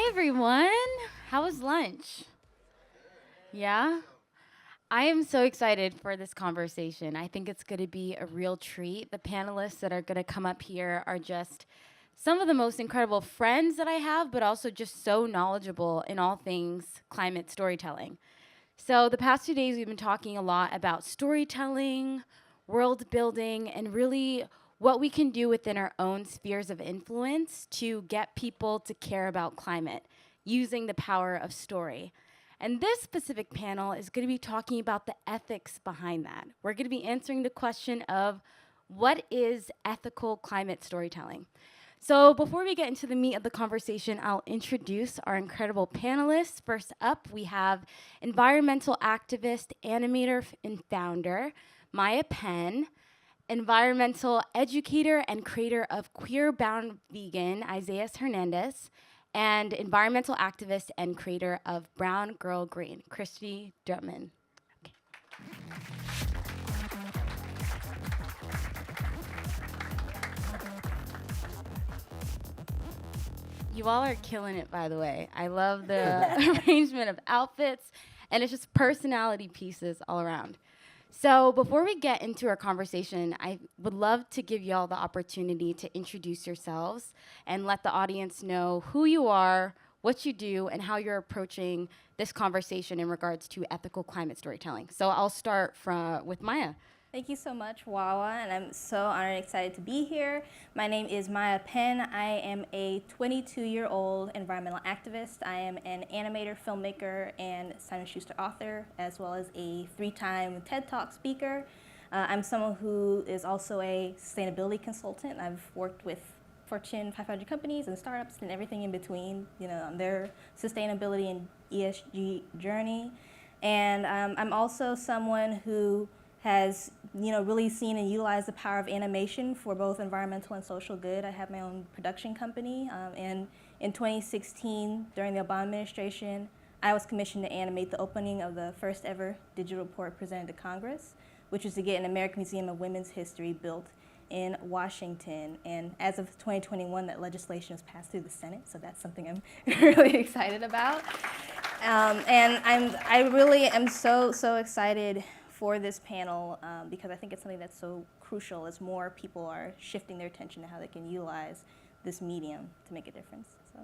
everyone. How was lunch? Yeah? I am so excited for this conversation. I think it's going to be a real treat. The panelists that are going to come up here are just some of the most incredible friends that I have, but also just so knowledgeable in all things climate storytelling. So, the past 2 days, we've been talking a lot about storytelling, world building, and really what we can do within our own spheres of influence to get people to care about climate using the power of story. And this specific panel is going to be talking about the ethics behind that. We're going to be answering the question of what is ethical climate storytelling? So before we get into the meat of the conversation, I'll introduce our incredible panelists. First up, we have environmental activist, animator, and founder, Maya Penn, environmental educator and creator of Queer Brown Vegan, Isaias Hernandez, and environmental activist and creator of Brown Girl Green, Kristy Drutman. Okay. You all are killing it, by the way. I love the arrangement of outfits, and it's just personality pieces all around. So before we get into our conversation, I would love to give y'all the opportunity to introduce yourselves and let the audience know who you are, what you do, and how you're approaching this conversation in regards to ethical climate storytelling. So I'll start with Maya. Thank you so much, Wawa, and I'm so honored and excited to be here. My name is Maya Penn. I am a 22-year-old environmental activist. I am an animator, filmmaker, and Simon Schuster author, as well as a 3-time TED Talk speaker. I'm someone who is also a sustainability consultant. I've worked with Fortune 500 companies and startups and everything in between, on their sustainability and ESG journey. And I'm also someone who has really seen and utilized the power of animation for both environmental and social good. I have my own production company, and in 2016, during the Obama administration, I was commissioned to animate the opening of the first ever digital report presented to Congress, which was to get an American Museum of Women's History built in Washington. And as of 2021, that legislation was passed through the Senate, so that's something I'm really excited about. And I really am so excited for this panel because I think it's something that's so crucial as more people are shifting their attention to how they can utilize this medium to make a difference. So,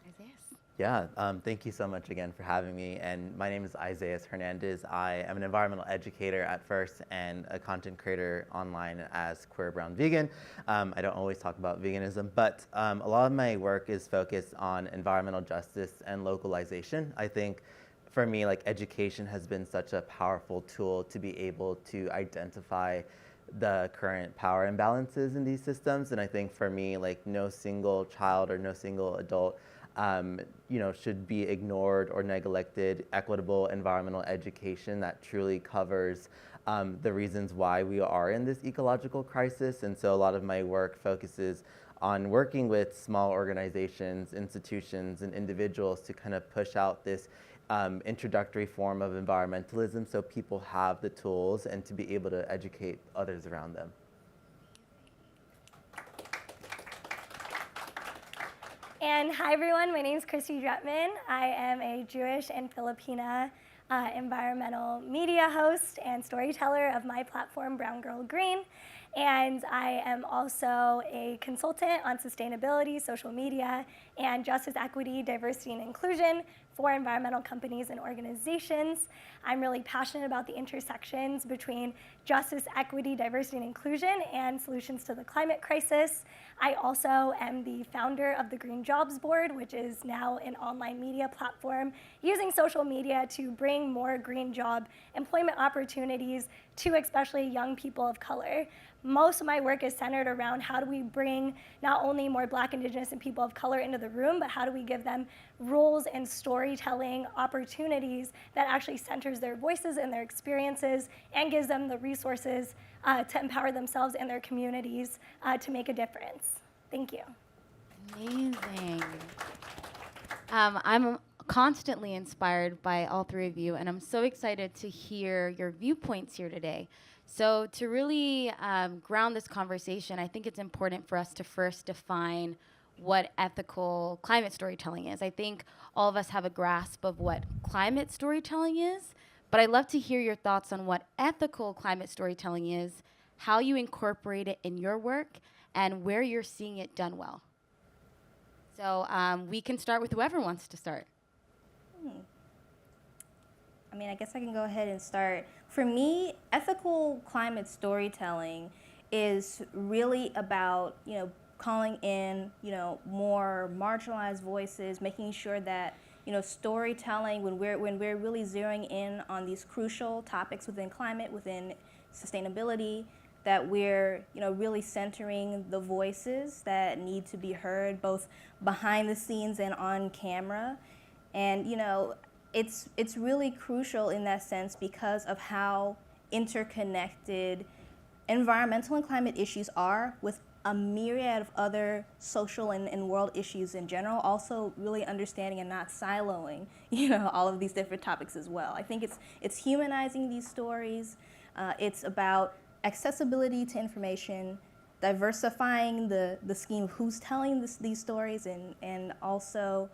Isaias. Yeah, thank you so much again for having me. And my name is Isaias Hernandez. I am an environmental educator at first and a content creator online as Queer Brown Vegan. I don't always talk about veganism, but a lot of my work is focused on environmental justice and localization. I think for me, education has been such a powerful tool to be able to identify the current power imbalances in these systems. And I think for me, no single child or no single adult, should be ignored or neglected. Equitable environmental education that truly covers the reasons why we are in this ecological crisis. And so a lot of my work focuses on working with small organizations, institutions, and individuals to kind of push out this introductory form of environmentalism so people have the tools and to be able to educate others around them. And hi everyone, my name is Kristy Drutman. I am a Jewish and Filipina environmental media host and storyteller of my platform, Brown Girl Green. And I am also a consultant on sustainability, social media, and justice, equity, diversity, and inclusion for environmental companies and organizations. I'm really passionate about the intersections between justice, equity, diversity, and inclusion and solutions to the climate crisis. I also am the founder of the Green Jobs Board, which is now an online media platform using social media to bring more green job employment opportunities to especially young people of color. Most of my work is centered around how do we bring not only more Black, Indigenous, and people of color into the room, but how do we give them roles and storytelling opportunities that actually centers their voices and their experiences and gives them the resources to empower themselves and their communities to make a difference. Thank you. Amazing. I'm constantly inspired by all three of you, and I'm so excited to hear your viewpoints here today. So to really ground this conversation, I think it's important for us to first define what ethical climate storytelling is. I think all of us have a grasp of what climate storytelling is, but I'd love to hear your thoughts on what ethical climate storytelling is, how you incorporate it in your work, and where you're seeing it done well. So we can start with whoever wants to start. I mean, I guess I can go ahead and start. For me, ethical climate storytelling is really about, calling in, more marginalized voices, making sure that, storytelling, when we're really zeroing in on these crucial topics within climate, within sustainability, that we're, really centering the voices that need to be heard, both behind the scenes and on camera. And, it's really crucial in that sense because of how interconnected environmental and climate issues are with a myriad of other social and world issues in general. Also really understanding and not siloing, all of these different topics as well. I think it's humanizing these stories. It's about accessibility to information, diversifying the scheme of who's telling these stories, and also,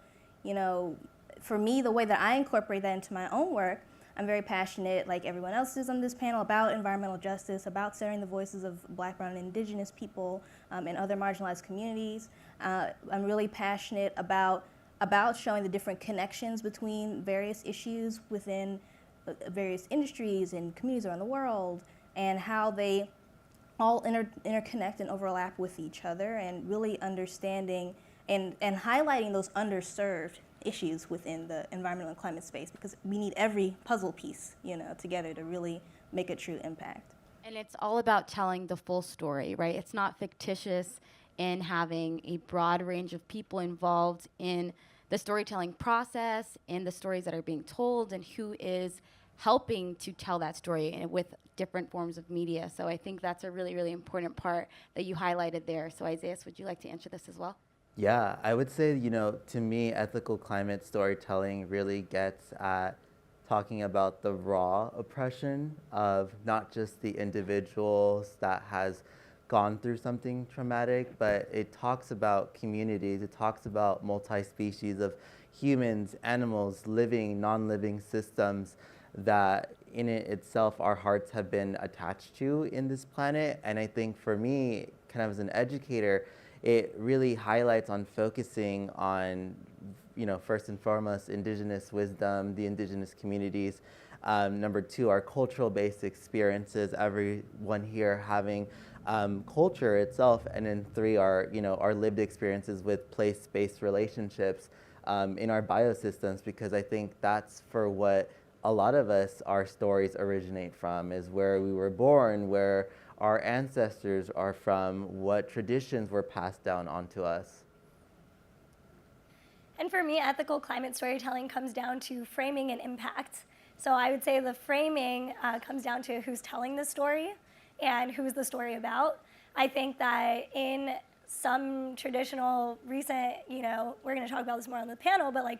for me, the way that I incorporate that into my own work, I'm very passionate, like everyone else is on this panel, about environmental justice, about centering the voices of Black, Brown, and Indigenous people and other marginalized communities. I'm really passionate about showing the different connections between various issues within various industries and communities around the world, and how they all interconnect and overlap with each other, and really understanding and highlighting those underserved issues within the environmental and climate space, because we need every puzzle piece, together to really make a true impact. And it's all about telling the full story, right? It's not fictitious in having a broad range of people involved in the storytelling process, in the stories that are being told, and who is helping to tell that story with different forms of media. So I think that's a really, really important part that you highlighted there. So Isaias, would you like to answer this as well? Yeah, I would say, to me, ethical climate storytelling really gets at talking about the raw oppression of not just the individuals that has gone through something traumatic, but it talks about communities, it talks about multi-species of humans, animals, living, non-living systems that in it itself our hearts have been attached to in this planet. And I think for me, kind of as an educator, it really highlights on focusing on, first and foremost, indigenous wisdom, the indigenous communities. Number two, our cultural-based experiences, everyone here having culture itself. And then three, our lived experiences with place-based relationships in our biosystems, because I think that's for what a lot of us, our stories originate from, is where we were born, where our ancestors are from, what traditions were passed down onto us. And for me, ethical climate storytelling comes down to framing and impact. So I would say the framing comes down to who's telling the story and who's the story about. I think that in some traditional recent, we're going to talk about this more on the panel, but like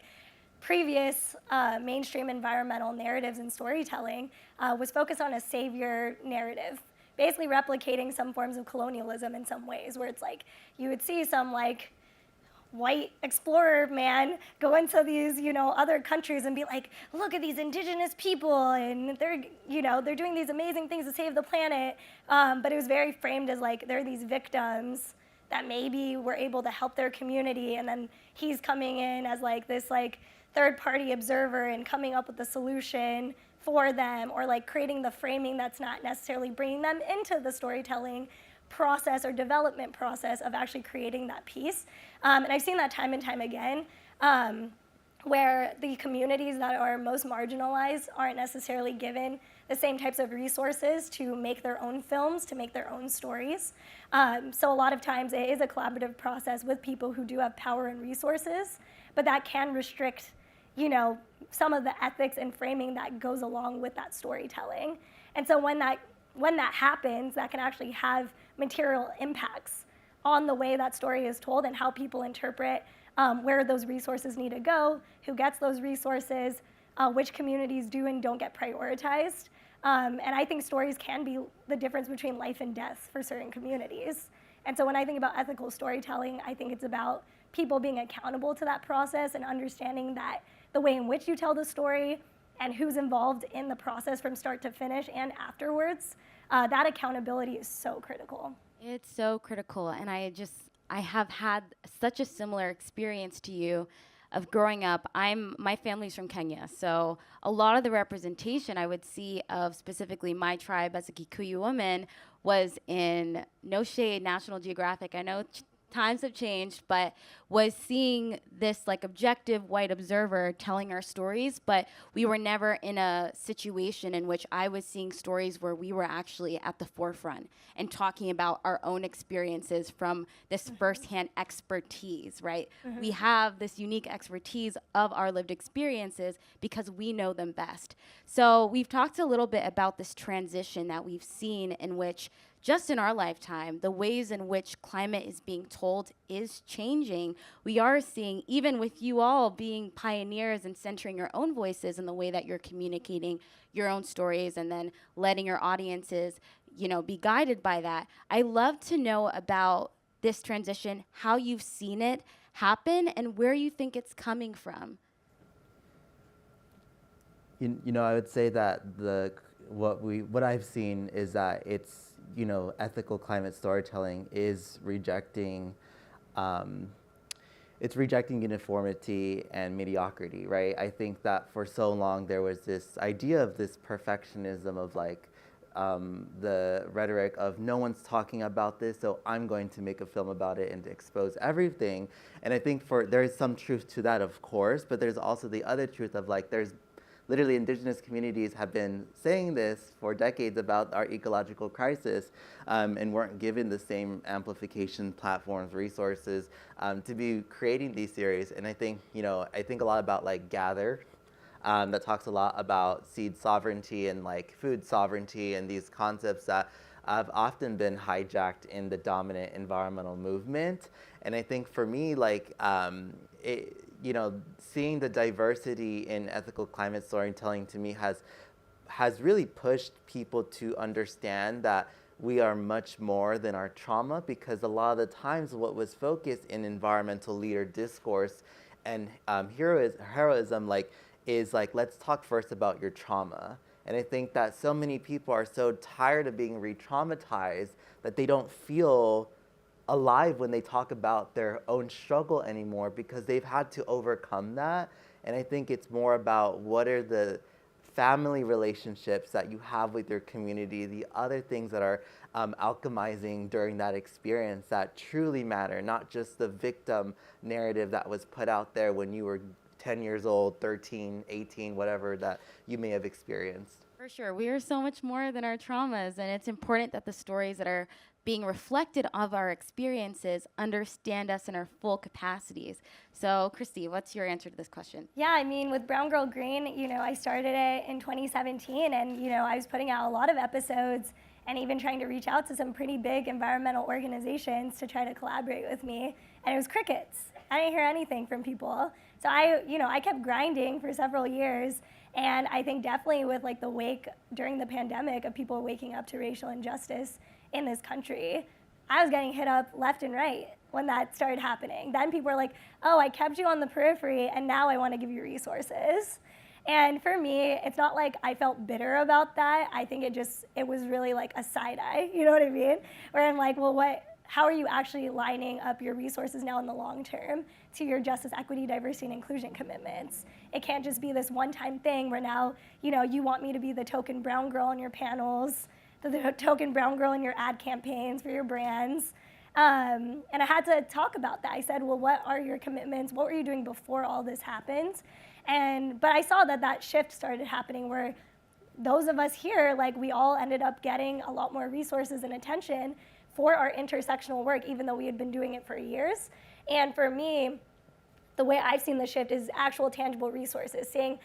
previous mainstream environmental narratives and storytelling was focused on a savior narrative, basically replicating some forms of colonialism in some ways, where it's like you would see some like white explorer man go into these, other countries and be like, look at these indigenous people, and they're doing these amazing things to save the planet. But it was very framed as like they're these victims that maybe were able to help their community, and then he's coming in as like this like third-party observer and coming up with a solution for them, or like creating the framing that's not necessarily bringing them into the storytelling process or development process of actually creating that piece. And I've seen that time and time again, where the communities that are most marginalized aren't necessarily given the same types of resources to make their own films, to make their own stories. So a lot of times it is a collaborative process with people who do have power and resources, but that can restrict, some of the ethics and framing that goes along with that storytelling. And so when that happens, that can actually have material impacts on the way that story is told and how people interpret where those resources need to go, who gets those resources, which communities do and don't get prioritized. And I think stories can be the difference between life and death for certain communities. And so when I think about ethical storytelling, I think it's about people being accountable to that process and understanding that the way in which you tell the story and who's involved in the process from start to finish and afterwards, that accountability is so critical. It's so critical, and I have had such a similar experience to you of growing up. My family's from Kenya, so a lot of the representation I would see of specifically my tribe as a Kikuyu woman was in No Shade, National Geographic. I know times have changed, but was seeing this like objective white observer telling our stories, but we were never in a situation in which I was seeing stories where we were actually at the forefront and talking about our own experiences from this firsthand expertise, right? We have this unique expertise of our lived experiences because we know them best. So we've talked a little bit about this transition that we've seen in which just in our lifetime, the ways in which climate is being told is changing. We are seeing, even with you all being pioneers and centering your own voices in the way that you're communicating your own stories and then letting your audiences, be guided by that. I love to know about this transition, how you've seen it happen, and where you think it's coming from. I would say that what I've seen is that it's ethical climate storytelling is rejecting uniformity and mediocrity, right? I think that for so long there was this idea of this perfectionism of the rhetoric of no one's talking about this, so I'm going to make a film about it and expose everything. And I think there is some truth to that, of course, but there's also the other truth of there's literally indigenous communities have been saying this for decades about our ecological crisis and weren't given the same amplification platforms, resources to be creating these series. And I think a lot about Gather that talks a lot about seed sovereignty and food sovereignty and these concepts that have often been hijacked in the dominant environmental movement. And I think for me, seeing the diversity in ethical climate storytelling to me has really pushed people to understand that we are much more than our trauma, because a lot of the times what was focused in environmental leader discourse and heroism is let's talk first about your trauma. And I think that so many people are so tired of being re-traumatized that they don't feel alive when they talk about their own struggle anymore, because they've had to overcome that. And I think it's more about what are the family relationships that you have with your community, the other things that are alchemizing during that experience that truly matter, not just the victim narrative that was put out there when you were 10 years old, 13, 18, whatever that you may have experienced. For sure. We are so much more than our traumas, and it's important that the stories that are being reflected of our experiences understand us in our full capacities. So, Kristy, what's your answer to this question? Yeah, I mean, with Brown Girl Green, I started it in 2017, and, I was putting out a lot of episodes and even trying to reach out to some pretty big environmental organizations to try to collaborate with me, and it was crickets. I didn't hear anything from people. So I kept grinding for several years, and I think definitely with the wake during the pandemic of people waking up to racial injustice in this country, I was getting hit up left and right when that started happening. Then people were like, oh, I kept you on the periphery, and now I want to give you resources. And for me, it's not like I felt bitter about that. I think it was really a side eye, you know what I mean? Where I'm like, well, how are you actually lining up your resources now in the long term to your justice, equity, diversity, and inclusion commitments? It can't just be this one-time thing where now, you want me to be the token brown girl on your panels, the token brown girl in your ad campaigns for your brands. And I had to talk about that. I said, well, what are your commitments? What were you doing before all this happened? But I saw that shift started happening where those of us here, we all ended up getting a lot more resources and attention for our intersectional work, even though we had been doing it for years. And for me, the way I've seen the shift is actual tangible resources, seeing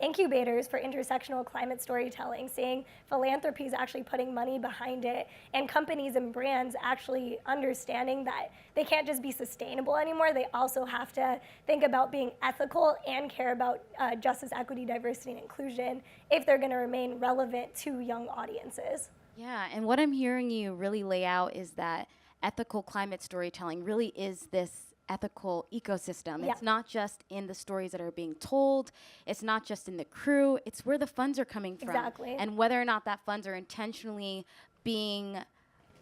incubators for intersectional climate storytelling, seeing philanthropies actually putting money behind it, and companies and brands actually understanding that they can't just be sustainable anymore. They also have to think about being ethical and care about justice, equity, diversity, and inclusion if they're going to remain relevant to young audiences. Yeah, and what I'm hearing you really lay out is that ethical climate storytelling really is this ethical ecosystem. Yeah. It's not just in the stories that are being told. It's not just in the crew. It's where the funds are coming from. Exactly. And whether or not that funds are intentionally being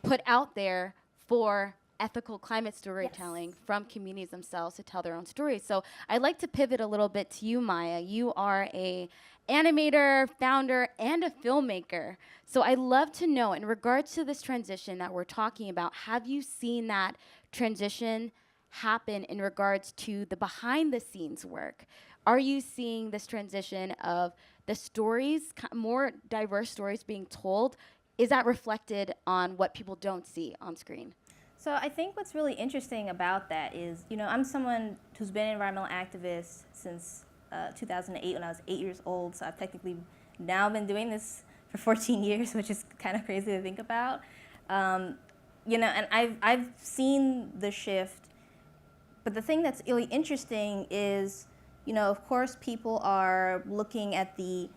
put out there for ethical climate storytelling from communities themselves to tell their own stories. So I'd like to pivot a little bit to you, Maya. You are a animator, founder, and a filmmaker. So I'd love to know, in regards to this transition that we're talking about, have you seen that transition happen in regards to the behind the scenes work? Are you seeing this transition of the stories, more diverse stories being told? Is that reflected on what people don't see on screen? So I think what's really interesting about that is, I'm someone who's been an environmental activist since 2008 when I was 8 years old. So I've technically now been doing this for 14 years, which is kind of crazy to think about. And I've seen the shift. But the thing that's really interesting is, of course, people are looking at the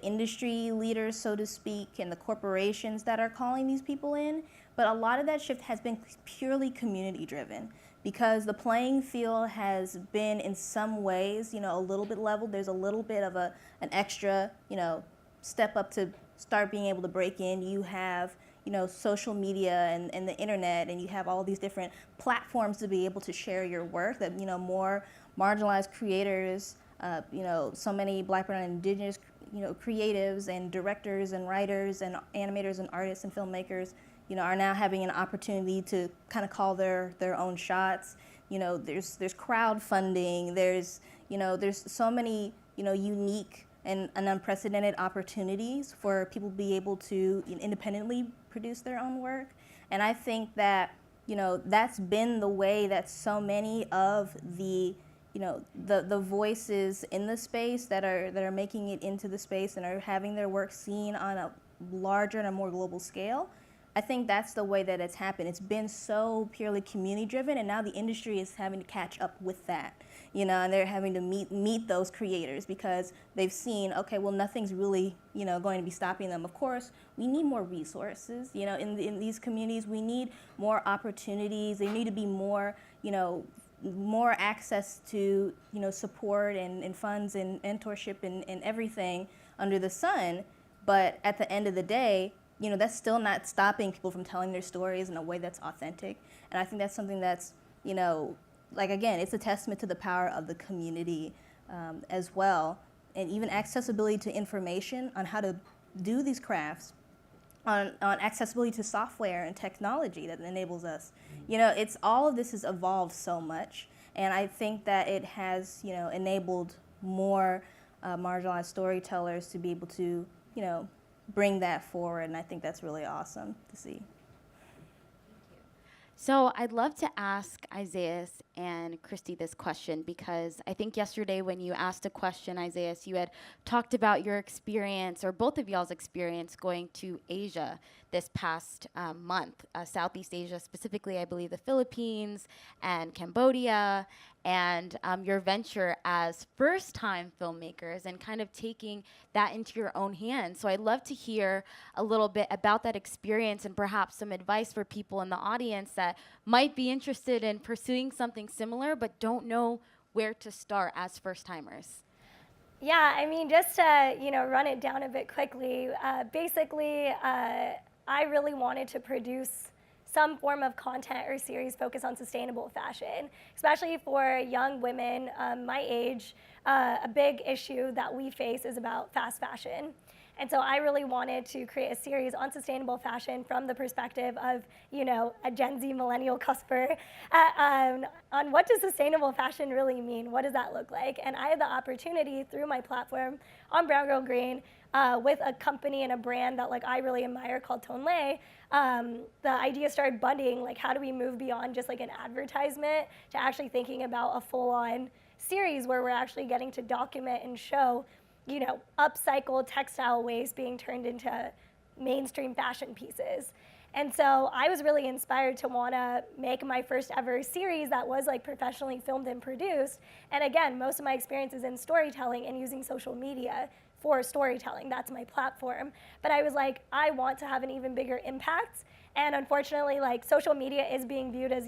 industry leaders, so to speak, and the corporations that are calling these people in. But a lot of that shift has been purely community driven because the playing field has been in some ways, a little bit leveled. There's a little bit of an extra, step up to start being able to break in. You have, social media and the internet, and you have all these different platforms to be able to share your work that, more marginalized creators, so many Black, brown, and indigenous creatives and directors and writers and animators and artists and filmmakers, are now having an opportunity to kind of call their own shots. There's crowdfunding. There's so many unique and unprecedented opportunities for people to be able to independently produce their own work. And I think that that's been the way that so many of the the voices in the space that are making it into the space and are having their work seen on a larger and a more global scale. I think that's the way that it's happened. It's been so purely community driven, and now the industry is having to catch up with that, and they're having to meet those creators because they've seen, okay, well, nothing's really, going to be stopping them. Of course, we need more resources, in these communities. We need more opportunities. There need to be more, more access to, support and funds and mentorship and everything under the sun. But at the end of the day, that's still not stopping people from telling their stories in a way that's authentic. And I think that's something that's, again, it's a testament to the power of the community as well. And even accessibility to information on how to do these crafts, on accessibility to software and technology that enables us. It's all of this has evolved so much. And I think that it has, enabled more marginalized storytellers to be able to, bring that forward, and I think that's really awesome to see. So I'd love to ask Isaias and Kristy this question because I think yesterday when you asked a question, Isaias, you had talked about your experience, or both of y'all's experience, going to Asia this past month, Southeast Asia, specifically, I believe, the Philippines and Cambodia, and your venture as first-time filmmakers and kind of taking that into your own hands. So I'd love to hear a little bit about that experience and perhaps some advice for people in the audience that might be interested in pursuing something similar but don't know where to start as first-timers. Yeah, I mean, just to run it down a bit quickly, basically, I really wanted to produce some form of content or series focused on sustainable fashion, especially for young women my age. A big issue that we face is about fast fashion. And so I really wanted to create a series on sustainable fashion from the perspective of, a Gen Z millennial cusper on what does sustainable fashion really mean? What does that look like? And I had the opportunity through my platform on Brown Girl Green with a company and a brand that I really admire called Tonlé. The idea started budding, how do we move beyond just an advertisement to actually thinking about a full-on series where we're actually getting to document and show upcycled textile waste being turned into mainstream fashion pieces. And so I was really inspired to want to make my first ever series that was professionally filmed and produced. And again, most of my experience is in storytelling and using social media for storytelling. That's my platform. But I was I want to have an even bigger impact. And unfortunately, social media is being viewed as,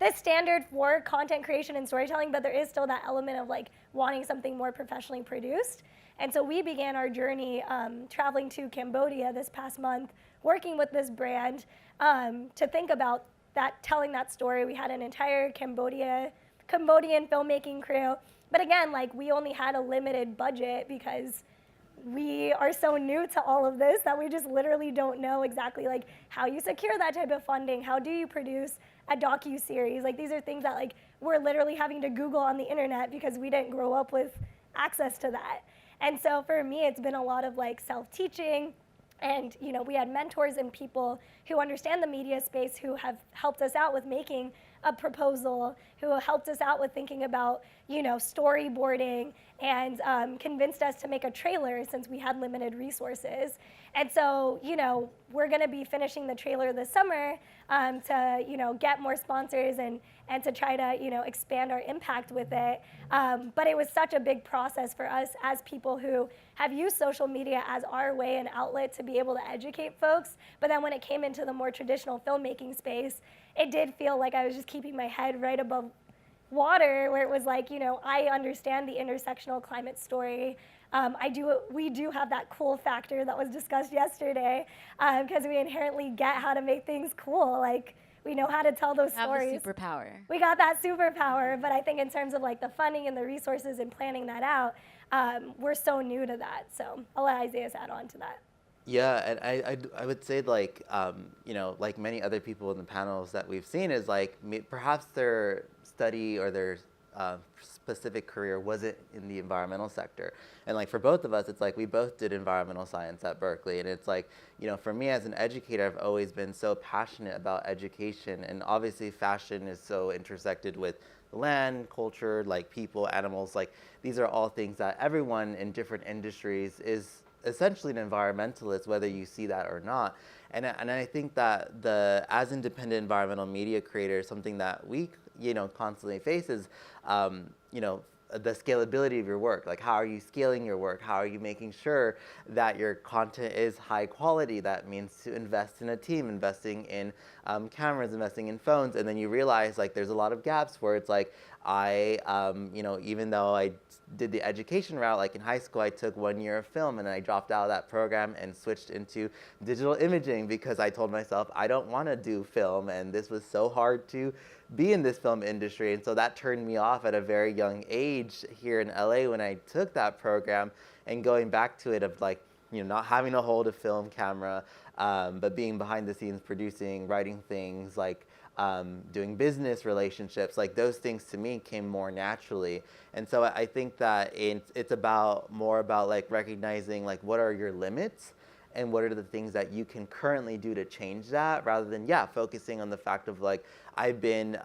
the standard for content creation and storytelling, but there is still that element of like wanting something more professionally produced. And so we began our journey traveling to Cambodia this past month, working with this brand to think about that, telling that story. We had an entire Cambodian filmmaking crew. But again, like we only had a limited budget because we are so new to all of this that we just literally don't know exactly like how you secure that type of funding. How do you produce a docu-series? Like these are things that like we're literally having to Google on the internet because we didn't grow up with access to that. And so for me, it's been a lot of like self-teaching. And you know, we had mentors and people who understand the media space who have helped us out with making a proposal, who helped us out with thinking about, you know, storyboarding, and convinced us to make a trailer since we had limited resources. And so, you know, we're going to be finishing the trailer this summer to, you know, get more sponsors and to try to, you know, expand our impact with it. But it was such a big process for us as people who have used social media as our way and outlet to be able to educate folks. But then when it came into the more traditional filmmaking space, it did feel like I was just keeping my head right above water, where it was like, you know, I understand the intersectional climate story. We do have that cool factor that was discussed yesterday because we inherently get how to make things cool. Like we know how to tell those stories. Have the superpower. We got that superpower, but I think in terms of like the funding and the resources and planning that out, we're so new to that. So I'll let Isaias add on to that. Yeah, and I would say like, you know, like many other people in the panels that we've seen is like perhaps their study or their specific career wasn't in the environmental sector. And like for both of us, it's like we both did environmental science at Berkeley. And it's like, you know, for me as an educator, I've always been so passionate about education. And obviously fashion is so intersected with land, culture, like people, animals. Like these are all things that everyone in different industries is essentially an environmentalist, whether you see that or not. And I think that as independent environmental media creators, something that we, you know, constantly face is, you know, the scalability of your work. Like, how are you scaling your work? How are you making sure that your content is high quality? That means to invest in a team, investing in cameras, investing in phones. And then you realize, like, there's a lot of gaps where it's like, you know, even though I did the education route, like in high school, I took 1 year of film and I dropped out of that program and switched into digital imaging because I told myself I don't want to do film, and this was so hard to be in this film industry. And so that turned me off at a very young age here in LA when I took that program, and going back to it of like, you know, not having to hold a film camera, but being behind the scenes, producing, writing things, like doing business relationships, like those things to me came more naturally. And so I think that it's more about like recognizing like what are your limits and what are the things that you can currently do to change that, rather than, focusing on the fact of like, I've been,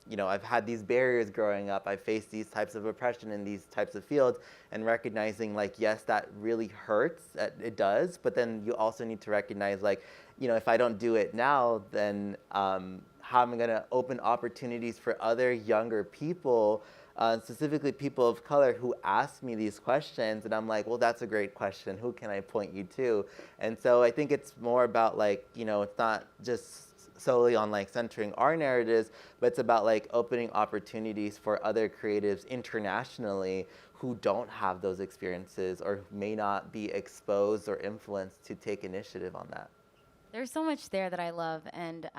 you know, I've had these barriers growing up, I've faced these types of oppression in these types of fields, and recognizing like, yes, that really hurts, it does, but then you also need to recognize like, you know, if I don't do it now, then how am I gonna open opportunities for other younger people, specifically people of color, who ask me these questions, and I'm like, well, that's a great question. Who can I point you to? And so I think it's more about like, you know, it's not just solely on like centering our narratives, but it's about like opening opportunities for other creatives internationally who don't have those experiences or may not be exposed or influenced to take initiative on that. There's so much there that I love, and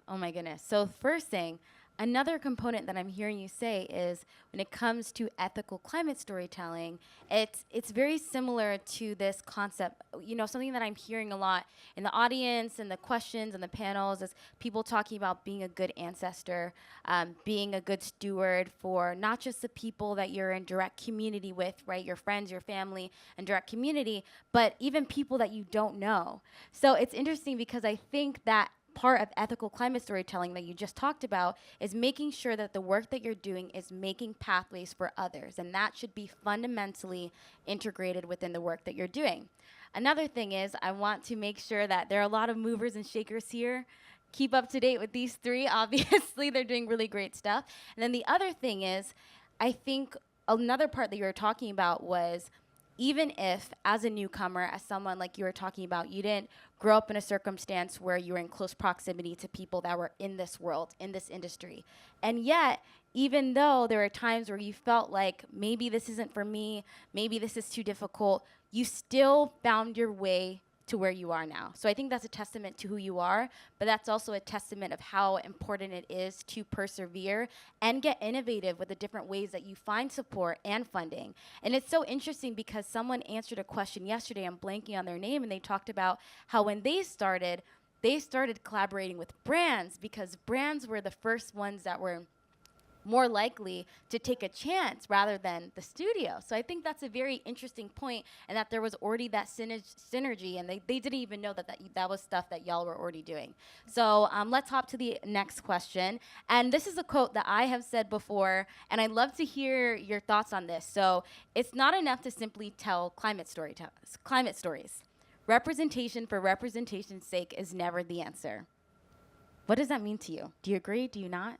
oh my goodness. So first thing, another component that I'm hearing you say is when it comes to ethical climate storytelling, it's very similar to this concept. You know, something that I'm hearing a lot in the audience and the questions and the panels is people talking about being a good ancestor, being a good steward for not just the people that you're in direct community with, right? Your friends, your family, and direct community, but even people that you don't know. So it's interesting because I think that part of ethical climate storytelling that you just talked about is making sure that the work that you're doing is making pathways for others, and that should be fundamentally integrated within the work that you're doing. Another thing is I want to make sure that there are a lot of movers and shakers here. Keep up to date with these three. Obviously, they're doing really great stuff. And then the other thing is, I think another part that you were talking about was, even if as a newcomer, as someone like you were talking about, you didn't grow up in a circumstance where you were in close proximity to people that were in this world, in this industry. And yet, even though there are times where you felt like maybe this isn't for me, maybe this is too difficult, you still found your way to where you are now. So I think that's a testament to who you are, but that's also a testament of how important it is to persevere and get innovative with the different ways that you find support and funding. And it's so interesting because someone answered a question yesterday, I'm blanking on their name, and they talked about how when they started collaborating with brands because brands were the first ones that were more likely to take a chance rather than the studio. So I think that's a very interesting point, and that there was already that synergy, and they didn't even know that was stuff that y'all were already doing. So let's hop to the next question. And this is a quote that I have said before, and I'd love to hear your thoughts on this. So it's not enough to simply tell climate stories. Representation for representation's sake is never the answer. What does that mean to you? Do you agree? Do you not?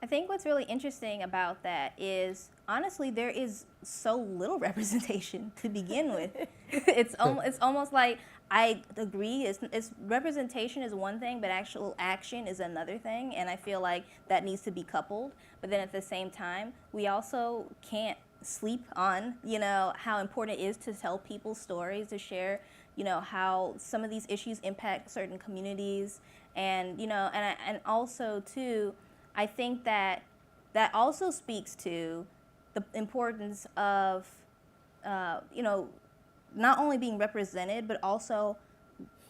I think what's really interesting about that is, honestly, there is so little representation to begin with. It's almost like, I agree, it's representation is one thing, but actual action is another thing, and I feel like that needs to be coupled. But then at the same time, we also can't sleep on, how important it is to tell people's stories, to share, how some of these issues impact certain communities, and, and also, too, I think that also speaks to the importance of, not only being represented, but also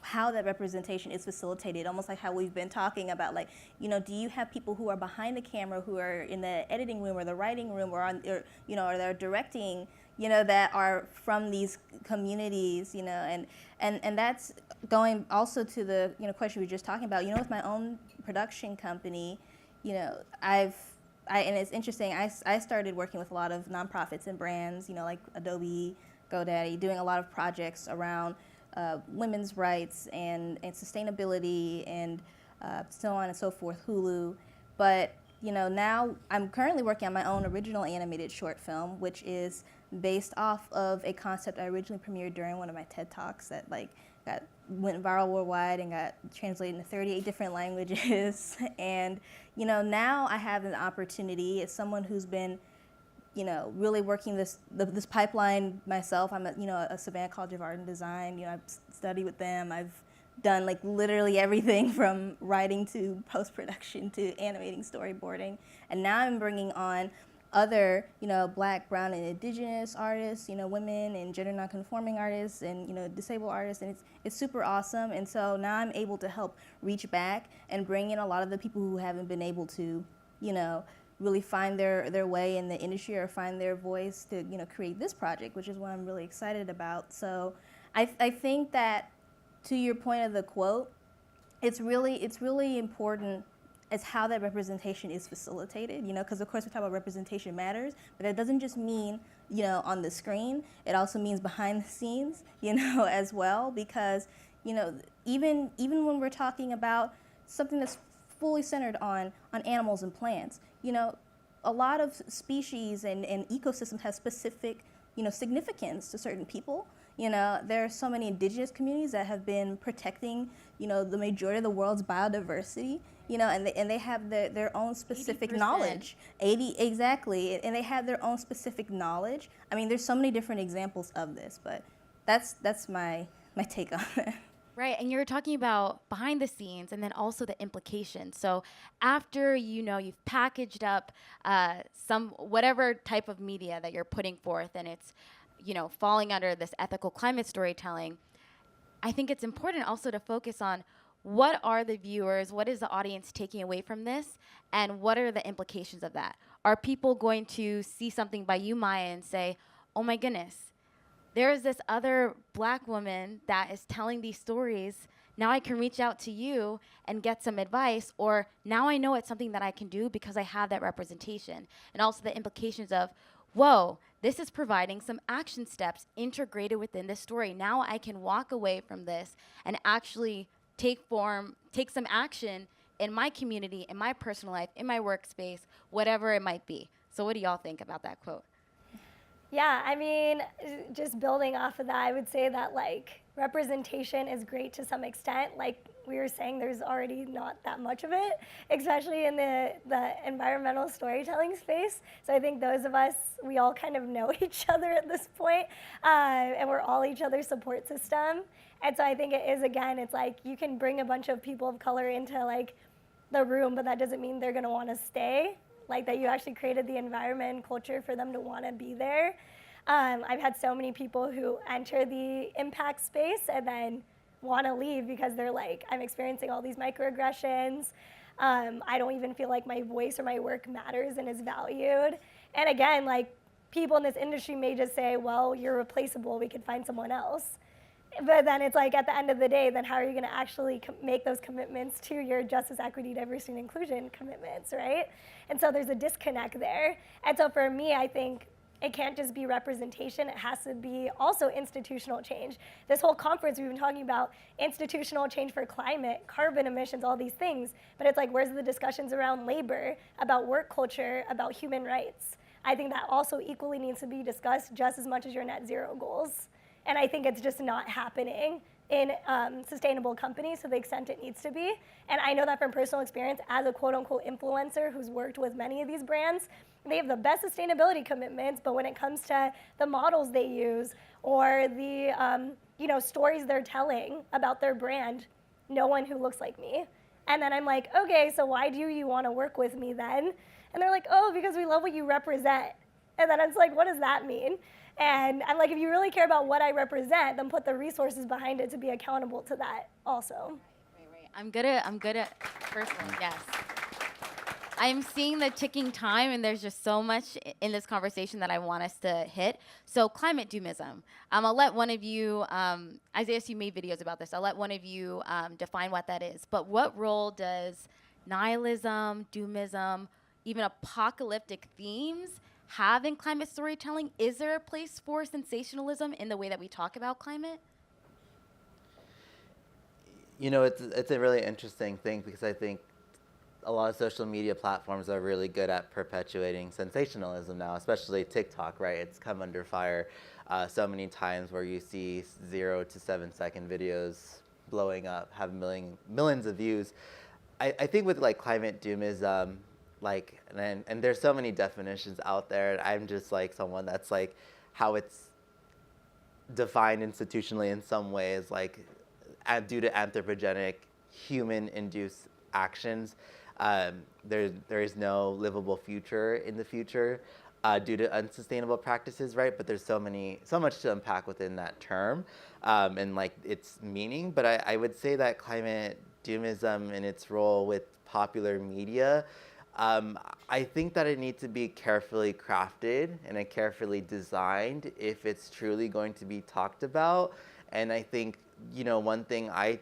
how that representation is facilitated, almost like how we've been talking about, like, do you have people who are behind the camera, who are in the editing room or the writing room, or they're directing, that are from these communities, and that's going also to the, question we were just talking about, with my own production company. And it's interesting, I started working with a lot of nonprofits and brands, like Adobe, GoDaddy, doing a lot of projects around women's rights and sustainability and so on and so forth, Hulu. But, now I'm currently working on my own original animated short film, which is based off of a concept I originally premiered during one of my TED Talks that went viral worldwide and got translated into 38 different languages. And, now I have an opportunity as someone who's been, really working this pipeline myself. I'm at, a Savannah College of Art and Design. I've studied with them. I've done literally everything from writing to post-production to animating, storyboarding. And now I'm bringing on other, Black, brown, and indigenous artists, women and gender nonconforming artists and, disabled artists, and it's super awesome. And so now I'm able to help reach back and bring in a lot of the people who haven't been able to, really find their way in the industry or find their voice to, create this project, which is what I'm really excited about. So I think that, to your point of the quote, it's really important as how that representation is facilitated, because of course we talk about representation matters, but that doesn't just mean, on the screen, it also means behind the scenes, as well, because, even when we're talking about something that's fully centered on animals and plants, a lot of species and ecosystems have specific, significance to certain people. There are so many indigenous communities that have been protecting, the majority of the world's biodiversity, and they have their own specific 80%. knowledge. 80, exactly, and they have their own specific knowledge. I mean, there's so many different examples of this, but that's my take on it. Right, and you're talking about behind the scenes and then also the implications. So after, you've packaged up some whatever type of media that you're putting forth, and it's, falling under this ethical climate storytelling, I think it's important also to focus on what are the viewers, what is the audience taking away from this, and what are the implications of that? Are people going to see something by you, Maya, and say, oh my goodness, there is this other Black woman that is telling these stories. Now I can reach out to you and get some advice, or now I know it's something that I can do because I have that representation. And also the implications of, whoa, this is providing some action steps integrated within this story. Now I can walk away from this and actually take some action in my community, in my personal life, in my workspace, whatever it might be. So what do y'all think about that quote? Yeah, I mean, just building off of that, I would say that like representation is great to some extent. Like we were saying, there's already not that much of it, especially in the environmental storytelling space. So I think those of us, we all kind of know each other at this point, and we're all each other's support system. And so I think it is, again, it's like you can bring a bunch of people of color into like the room, but that doesn't mean they're gonna wanna stay. Like that you actually created the environment and culture for them to want to be there. I've had so many people who enter the impact space and then want to leave because they're like, I'm experiencing all these microaggressions. I don't even feel like my voice or my work matters and is valued. And again, like people in this industry may just say, well, you're replaceable, we could find someone else. But then it's like at the end of the day, then how are you going to actually make those commitments to your justice, equity, diversity, and inclusion commitments, right? And so there's a disconnect there. And so for me, I think it can't just be representation. It has to be also institutional change. This whole conference, we've been talking about institutional change for climate, carbon emissions, all these things. But it's like, where's the discussions around labor, about work culture, about human rights? I think that also equally needs to be discussed just as much as your net zero goals. And I think it's just not happening in sustainable companies to the extent it needs to be. And I know that from personal experience as a quote unquote influencer who's worked with many of these brands, they have the best sustainability commitments, but when it comes to the models they use or the stories they're telling about their brand, no one who looks like me. And then I'm like, okay, so why do you want to work with me then? And they're like, oh, because we love what you represent. And then it's like, what does that mean? And I'm like, if you really care about what I represent, then put the resources behind it to be accountable to that also. Right. I'm good at personally, yes. I'm seeing the ticking time, and there's just so much in this conversation that I want us to hit. So climate doomism. I'll let one of you, Isaias, you made videos about this. I'll let one of you define what that is. But what role does nihilism, doomism, even apocalyptic themes have in climate storytelling? Is there a place for sensationalism in the way that we talk about climate? You know, it's a really interesting thing because I think a lot of social media platforms are really good at perpetuating sensationalism now, especially TikTok, right? It's come under fire so many times where you see 0 to 7 second videos blowing up, have millions of views. I think with like climate doomism, and there's so many definitions out there. I'm just like someone that's like how it's defined institutionally in some ways, like due to anthropogenic human-induced actions. There is no livable future in the future due to unsustainable practices, right? But there's so much to unpack within that term and like its meaning. But I would say that climate doomism and its role with popular media, I think that it needs to be carefully crafted and carefully designed if it's truly going to be talked about. And I think, one thing I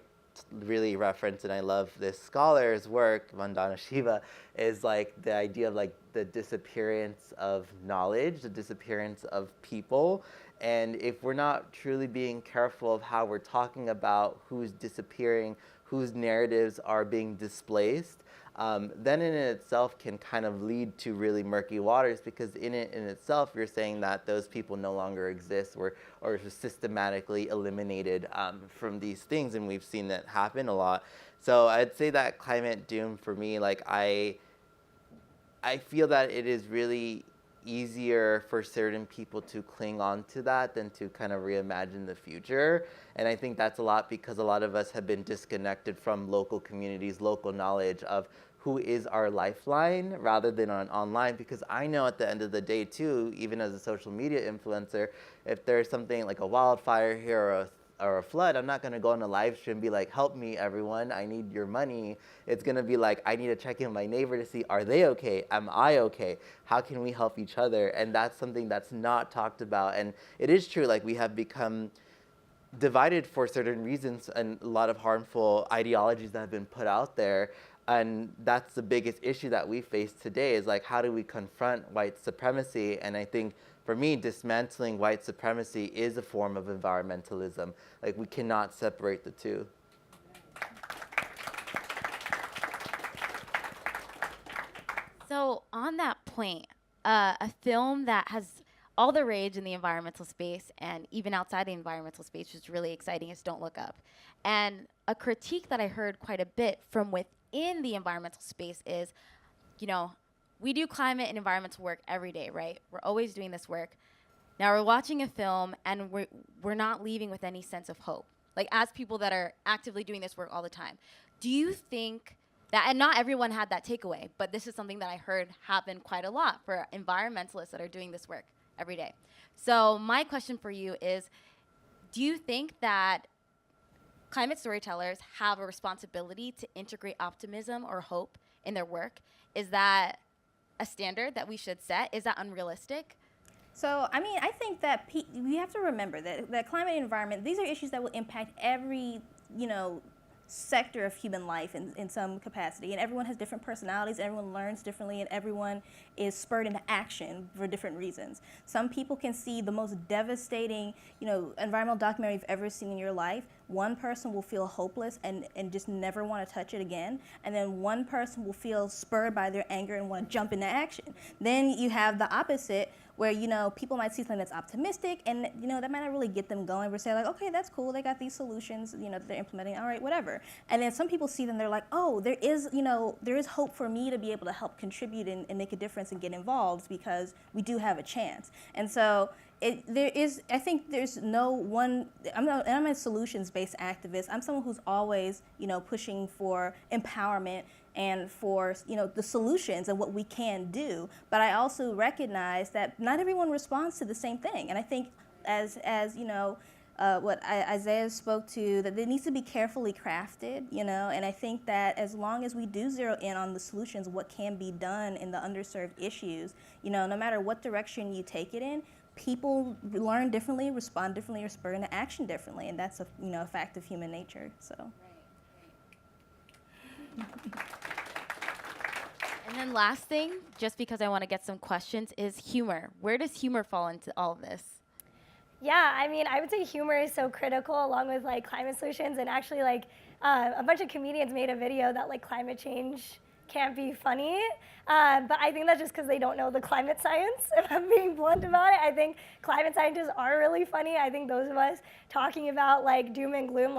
really reference, and I love this scholar's work, Vandana Shiva, is like the idea of like the disappearance of knowledge, the disappearance of people. And if we're not truly being careful of how we're talking about who's disappearing, whose narratives are being displaced, then in itself can kind of lead to really murky waters, because in itself you're saying that those people no longer exist or systematically eliminated from these things, and we've seen that happen a lot. So I'd say that climate doom for me, like I feel that it is really easier for certain people to cling on to that than to kind of reimagine the future. And I think that's a lot because a lot of us have been disconnected from local communities, local knowledge of who is our lifeline rather than online. Because I know at the end of the day too, even as a social media influencer, if there's something like a wildfire here or a flood, I'm not gonna go on a live stream and be like, help me everyone, I need your money. It's gonna be like, I need to check in with my neighbor to see, are they okay? Am I okay? How can we help each other? And that's something that's not talked about. And it is true, like we have become divided for certain reasons and a lot of harmful ideologies that have been put out there. And that's the biggest issue that we face today is like, how do we confront white supremacy? And I think for me, dismantling white supremacy is a form of environmentalism. Like we cannot separate the two. So on that point, a film that has all the rage in the environmental space and even outside the environmental space, which is really exciting, is don't look up. And a critique that I heard quite a bit from within the environmental space is, you know, we do climate and environmental work every day, right? We're always doing this work. Now we're watching a film and we're not leaving with any sense of hope. Like, as people that are actively doing this work all the time, do you think that, and not everyone had that takeaway, but this is something that I heard happen quite a lot for environmentalists that are doing this work every day. So my question for you is, do you think that climate storytellers have a responsibility to integrate optimism or hope in their work? Is that a standard that we should set? Is that unrealistic? So, I mean, I think that we have to remember that climate and environment, these are issues that will impact every, sector of human life in some capacity. And everyone has different personalities, everyone learns differently, and everyone is spurred into action for different reasons. Some people can see the most devastating, environmental documentary you've ever seen in your life. One person will feel hopeless and just never want to touch it again. And then one person will feel spurred by their anger and want to jump into action. Then you have the opposite, where people might see something that's optimistic, and that might not really get them going. But say like, okay, that's cool. They got these solutions, that they're implementing. All right, whatever. And then some people see them. They're like, oh, there is hope for me to be able to help contribute and make a difference and get involved, because we do have a chance. And so I think there's no one. I'm a solutions-based activist. I'm someone who's always pushing for empowerment and for the solutions and what we can do. But I also recognize that not everyone responds to the same thing. And I think as what Isaiah spoke to, that it needs to be carefully crafted, and I think that as long as we do zero in on the solutions, what can be done in the underserved issues, no matter what direction you take it in, people learn differently, respond differently, or spur into action differently, and that's a fact of human nature. So. Right. And then last thing, just because I want to get some questions, is humor. Where does humor fall into all of this? Yeah, I mean, I would say humor is so critical, along with like climate solutions, and actually a bunch of comedians made a video that like climate change can't be funny, but I think that's just because they don't know the climate science, if I'm being blunt about it. I think climate scientists are really funny. I think those of us talking about like doom and gloom,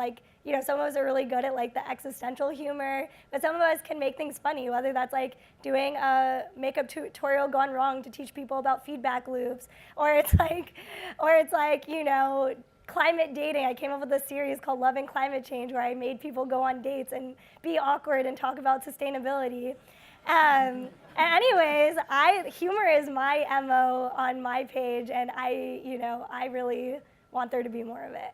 some of us are really good at like the existential humor, but some of us can make things funny, whether that's like doing a makeup tutorial gone wrong to teach people about feedback loops, or it's like climate dating. I came up with a series called Loving Climate Change, where I made people go on dates and be awkward and talk about sustainability. Anyways, humor is my MO on my page, and I really want there to be more of it.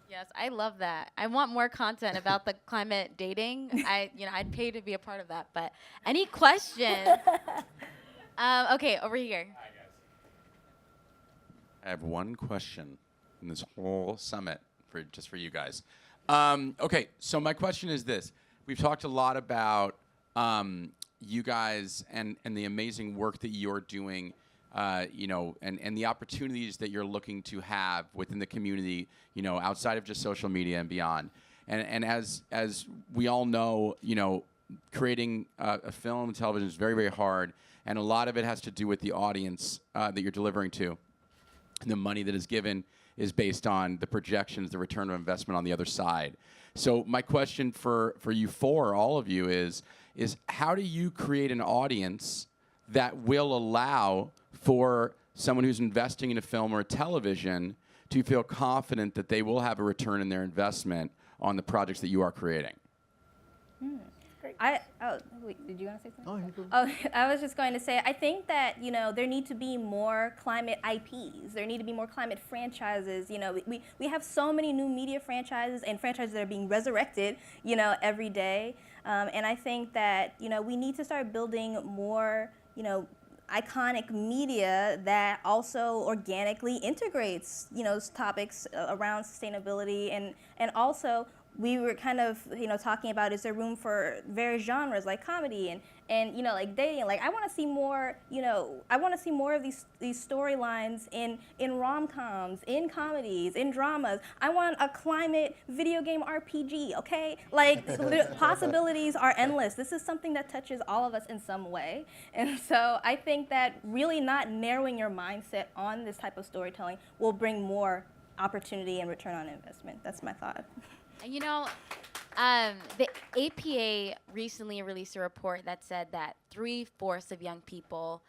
Yes, I love that. I want more content about the climate dating. I'd pay to be a part of that. But any questions? Okay, over here. Hi, guys. I have one question in this whole summit just for you guys. Okay, so my question is this. We've talked a lot about you guys and the amazing work that you're doing, and the opportunities that you're looking to have within the community, outside of just social media and beyond. And as we all know, creating a film and television is very, very hard, and a lot of it has to do with the audience that you're delivering to. And the money that is given is based on the projections, the return of investment on the other side. So my question for you all of you is how do you create an audience that will allow for someone who's investing in a film or a television to feel confident that they will have a return in their investment on the projects that you are creating? Wait, did you want to say something? I was just going to say, I think that, there need to be more climate IPs. There need to be more climate franchises. We have so many new media franchises and franchises that are being resurrected, every day. And I think that, we need to start building more, iconic media that also organically integrates, topics around sustainability and also we were kind of, talking about, is there room for various genres like comedy and like dating? Like, I want to see more, I want to see more of these storylines in rom-coms, in comedies, in dramas. I want a climate video game RPG, okay? Like, the possibilities are endless. This is something that touches all of us in some way. And so I think that really not narrowing your mindset on this type of storytelling will bring more opportunity and return on investment. That's my thought. You know, the APA recently released a report that said that 3/4 of young people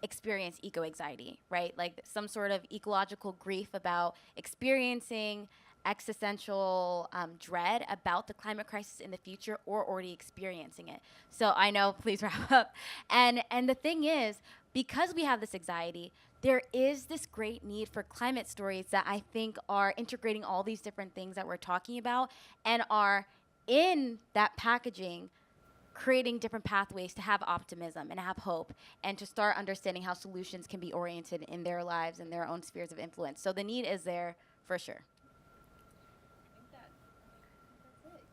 experience eco-anxiety, right? Like some sort of ecological grief about experiencing existential dread about the climate crisis in the future or already experiencing it. So I know, please wrap up. And the thing is, because we have this anxiety, there is this great need for climate stories that I think are integrating all these different things that we're talking about and are in that packaging creating different pathways to have optimism and have hope and to start understanding how solutions can be oriented in their lives and their own spheres of influence. So the need is there for sure.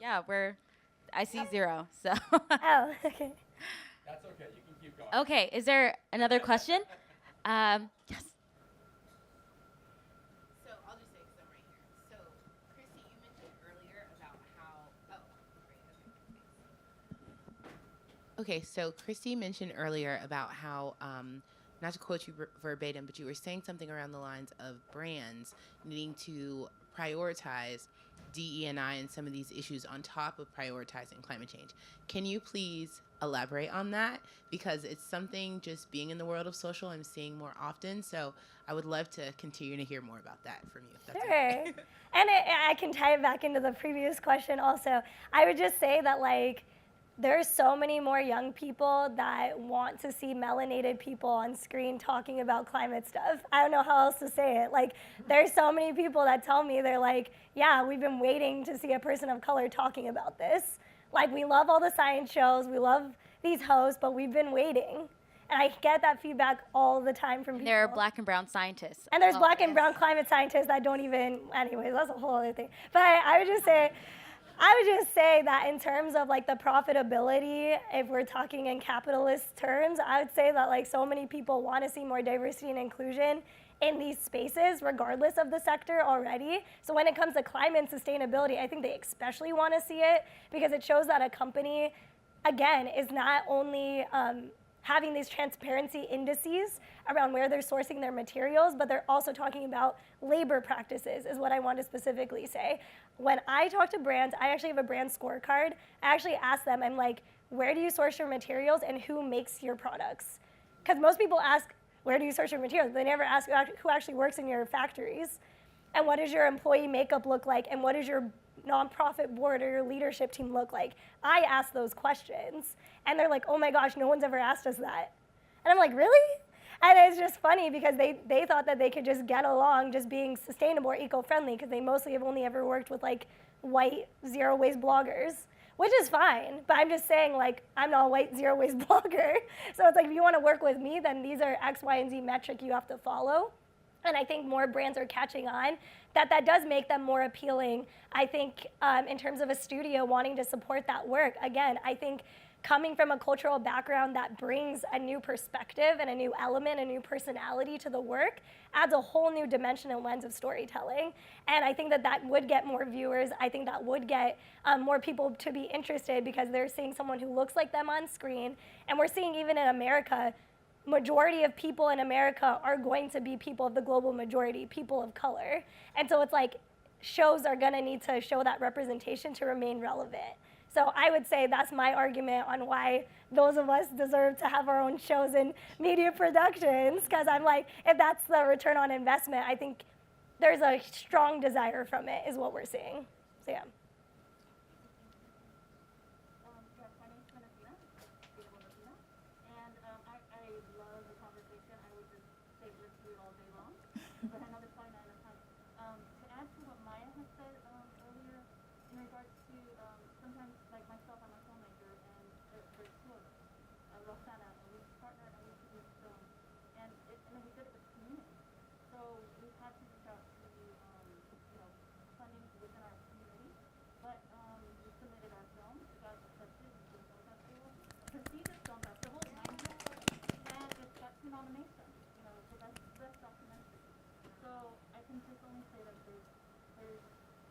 Yeah, I see 0, so. Oh, okay. That's okay. You can keep going. Okay, is there another question? Yes. So I'll just say, because I'm right here. So, Kristy, you mentioned earlier about how. Oh, great. Okay, so Kristy mentioned earlier about how, not to quote you verbatim, but you were saying something around the lines of brands needing to prioritize DE&I and some of these issues on top of prioritizing climate change. Can you please elaborate on that? Because it's something just being in the world of social I'm seeing more often. So I would love to continue to hear more about that from you. If that's Sure. okay. And I can tie it back into the previous question also. I would just say that, like, there's so many more young people that want to see melanated people on screen talking about climate stuff. I don't know how else to say it. Like, there's so many people that tell me, they're like, yeah, we've been waiting to see a person of color talking about this. Like, we love all the science shows, we love these hosts, but we've been waiting. And I get that feedback all the time from people. There are black and brown scientists. And there's Oh, black and yes. brown climate scientists that don't even, anyways, that's a whole other thing. But I would just say that in terms of like the profitability, if we're talking in capitalist terms, I would say that like so many people want to see more diversity and inclusion in these spaces, regardless of the sector already. So when it comes to climate and sustainability, I think they especially want to see it because it shows that a company, again, is not only having these transparency indices around where they're sourcing their materials, but they're also talking about labor practices is what I want to specifically say. When I talk to brands, I actually have a brand scorecard. I actually ask them, I'm like, where do you source your materials and who makes your products? Because most people ask, where do you source your materials? They never ask who actually works in your factories. And what does your employee makeup look like? And what does your nonprofit board or your leadership team look like? I ask those questions. And they're like, oh my gosh, no one's ever asked us that. And I'm like, really? And it's just funny because they thought that they could just get along just being sustainable or eco-friendly because they mostly have only ever worked with like white zero-waste bloggers, which is fine. But I'm just saying, like, I'm not a white zero-waste blogger. So it's like, if you want to work with me, then these are X, Y, and Z metric you have to follow. And I think more brands are catching on that does make them more appealing. I think in terms of a studio wanting to support that work, again, I think coming from a cultural background that brings a new perspective and a new element, a new personality to the work adds a whole new dimension and lens of storytelling. And I think that would get more viewers. I think that would get more people to be interested because they're seeing someone who looks like them on screen. And we're seeing even in America, majority of people in America are going to be people of the global majority, people of color. And so it's like shows are gonna need to show that representation to remain relevant. So I would say that's my argument on why those of us deserve to have our own shows and media productions, because I'm like, if that's the return on investment, I think there's a strong desire from it is what we're seeing. So yeah. nomination, for best documentary. So I can just only say that there's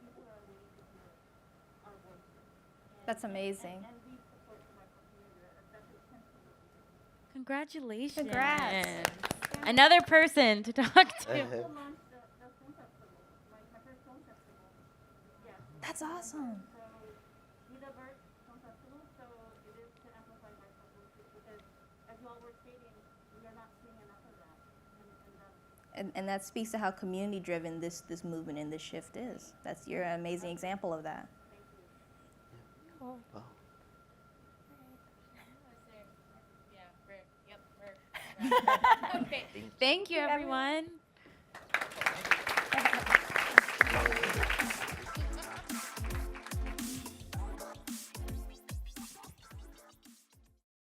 people that are willing to hear our voices. That's amazing. And we support the micro community, especially Pennsylvania. Congratulations. Congrats. Another person to talk to. Also launched the film festival, my first film festival. Yeah. That's awesome. So we divert film festival, so it is to amplify micro voices because as you all were stating, we are not seeing enough of that. And that speaks to how community driven this movement and this shift is. You're an amazing example of that. Cool. Wow. Okay. Thank you, everyone.